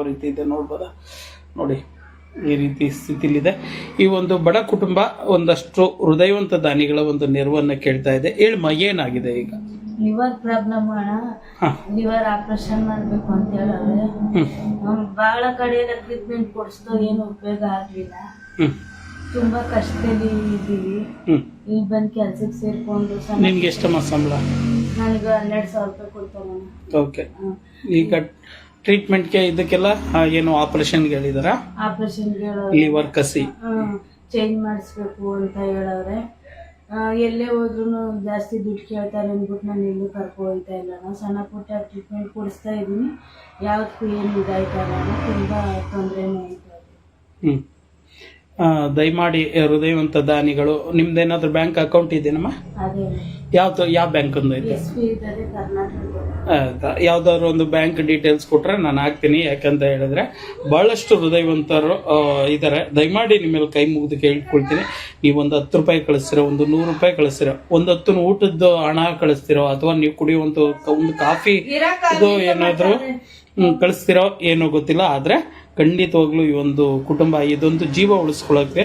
ರೀತಿ ಇದೆ ನೋಡ್ಬೋದಾ ನೋಡಿ, ಈ ರೀತಿ ಸ್ಥಿತಿಲಿದೆ. ಈ ಒಂದು ಬಡ ಕುಟುಂಬ ಒಂದಷ್ಟು ಹೃದಯವಂತ ದಾನಿಗಳ ಒಂದು ನೆರವನ್ನ ಕೇಳ್ತಾ ಇದೆ. ಹೇಳಮ್ಮ, ಏನಾಗಿದೆ ಈಗ? ಲಿವರ್ ಪ್ರಾಬ್ಲಮ್ ಅಣ್ಣ, ಲಿವರ್ ಆಪರೇಷನ್ ಮಾಡ್ಬೇಕು ಅಂತ ಹೇಳವ್ರೆ. ಬಹಳ ಕಡೆ ಎಲ್ಲ ಟ್ರೀಟ್ಮೆಂಟ್ ಕೊಡಿಸ್ದೋ ಏನು ಉಪಯೋಗ ಆಗ್ಲಿಲ್ಲ. ತುಂಬಾ ಕಷ್ಟದಲ್ಲಿ ಇದ್ದೀವಿ. ಇಲ್ಲಿ ಬಂದ್ ಕೆಲ್ಸಕ್ಕೆ ಸೇರ್ಕೊಂಡು ನಿನ್ಗೆ ಎಷ್ಟಮ್ಮ ಸಂಬಳ? ನನಗೆ 12,000 ರೂಪಾಯಿ ಕೊಡ್ತಾರೆ. ಓಕೆ. ಈಗ ಟ್ರೀಟ್ಮೆಂಟ್ಗೆ ಇದಕ್ಕೆಲ್ಲ ಏನು ಆಪರೇಷನ್ಗೆ ಹೇಳಿದಾರ? ಆಪರೇಷನ್ಗೆ ಲಿವರ್ ಕಸಿ ಚೇಂಜ್ ಮಾಡಿಸ್ಬೇಕು ಅಂತ ಹೇಳವ್ರೆ. ಎಲ್ಲೇ ಹೋದ್ರು ಜಾಸ್ತಿ ದುಡ್ಡು ಕೇಳ್ತಾರೆ ಅಂದ್ಬಿಟ್ಟು ನಾನು ಎಲ್ಲೂ ಕರ್ಕೊ ಹೋಗ್ತಾ ಇಲ್ಲ. ನಾನು ಸಣ್ಣ ಪುಟ್ಟ ಟ್ರೀಟ್ಮೆಂಟ್ ಕೊಡಿಸ್ತಾ ಇದ್ದೀನಿ. ಯಾವತ್ತೂ ಏನು ಇದಾಯ್ತಲ್ಲ, ತುಂಬಾ ತೊಂದರೆನೇ ಆಯ್ತಾ ಇದೆ. ದಯಮಾಡಿ ಹೃದಯವಂತ ದಾನಿಗಳು, ನಿಮ್ದೇನಾದ್ರೂ ಬ್ಯಾಂಕ್ ಅಕೌಂಟ್ ಇದೆಯಮ್ಮ? ಅದೇ ಯಾವ ಬ್ಯಾಂಕ್ ಒಂದು ಇದೆ? SB ಇದ್ದಾರೆ ಕರ್ನಾಟಕದಲ್ಲಿ. ಯಾವ್ದಾದ್ರು ಒಂದು ಬ್ಯಾಂಕ್ ಡೀಟೇಲ್ಸ್ ಕೊಟ್ರೆ ನಾನು ಹಾಕ್ತೀನಿ. ಯಾಕಂತ ಹೇಳಿದ್ರೆ ಬಹಳಷ್ಟು ಹೃದಯವಂತರು ಇದ್ದಾರೆ. ದಯಮಾಡಿ ನಿಮ್ಮೆಲ್ಲ ಕೈ ಮುಗಿದು ಕೇಳ್ಕೊಳ್ತೀನಿ. ನೀವು ಒಂದು 10 ರೂಪಾಯಿ ಕಳಿಸ್ತಿರೋ, ಒಂದು 100 ರೂಪಾಯಿ ಕಳಿಸ್ತಿರೋ, ಒಂದು ಹೊತ್ತು ಊಟದ ಹಣ ಕಳಿಸ್ತಿರೋ, ಅಥವಾ ನೀವು ಕುಡಿಯುವಂತ ಒಂದು ಕಾಫಿ ಇದು ಏನಾದ್ರು ಕಳಿಸ್ತಿರೋ ಏನೋ ಗೊತ್ತಿಲ್ಲ. ಆದ್ರೆ ಖಂಡಿತವಾಗ್ಲೂ ಈ ಒಂದು ಕುಟುಂಬ, ಇದೊಂದು ಜೀವ ಉಳಿಸ್ಕೊಳ್ಳೋಕೆ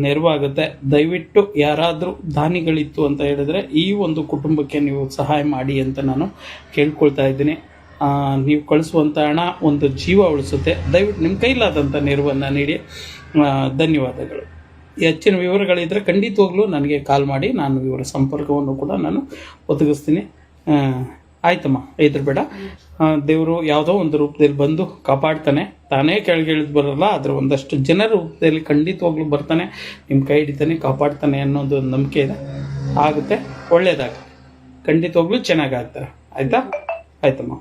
ನೆರವಾಗುತ್ತೆ. ದಯವಿಟ್ಟು ಯಾರಾದರೂ ದಾನಿಗಳಿತ್ತು ಅಂತ ಹೇಳಿದ್ರೆ ಈ ಒಂದು ಕುಟುಂಬಕ್ಕೆ ನೀವು ಸಹಾಯ ಮಾಡಿ ಅಂತ ನಾನು ಕೇಳ್ಕೊಳ್ತಾ ಇದ್ದೀನಿ. ನೀವು ಕಳಿಸುವಂಥ ಹಣ ಒಂದು ಜೀವ ಉಳಿಸುತ್ತೆ. ದಯವಿಟ್ಟು ನಿಮ್ಮ ಕೈಲಾದಂಥ ನೆರವನ್ನು ನೀಡಿ. ಧನ್ಯವಾದಗಳು. ಹೆಚ್ಚಿನ ವಿವರಗಳಿದ್ರೆ ಖಂಡಿತವಾಗ್ಲೂ ನನಗೆ ಕಾಲ್ ಮಾಡಿ, ನಾನು ಇವರ ಸಂಪರ್ಕವನ್ನು ಕೂಡ ನಾನು ಒದಗಿಸ್ತೀನಿ. ಆಯ್ತಮ್ಮ, ಬೇಡ. ದೇವರು ಯಾವುದೋ ಒಂದು ರೂಪದಲ್ಲಿ ಬಂದು ಕಾಪಾಡ್ತಾನೆ. ತಾನೇ ಕೆಳಗಿಳಿದು ಬರಲ್ಲ, ಆದರೆ ಒಂದಷ್ಟು ಜನರ ರೂಪದಲ್ಲಿ ಖಂಡಿತವಾಗ್ಲೂ ಬರ್ತಾನೆ, ನಿಮ್ಮ ಕೈ ಹಿಡಿತಾನೆ, ಕಾಪಾಡ್ತಾನೆ ಅನ್ನೋದು ನಂಬಿಕೆ ಇದೆ. ಆಗುತ್ತೆ, ಒಳ್ಳೇದಾಗುತ್ತೆ, ಖಂಡಿತವಾಗ್ಲೂ ಚೆನ್ನಾಗಾಗ್ತಾರೆ. ಆಯ್ತಾ? ಆಯ್ತಮ್ಮ.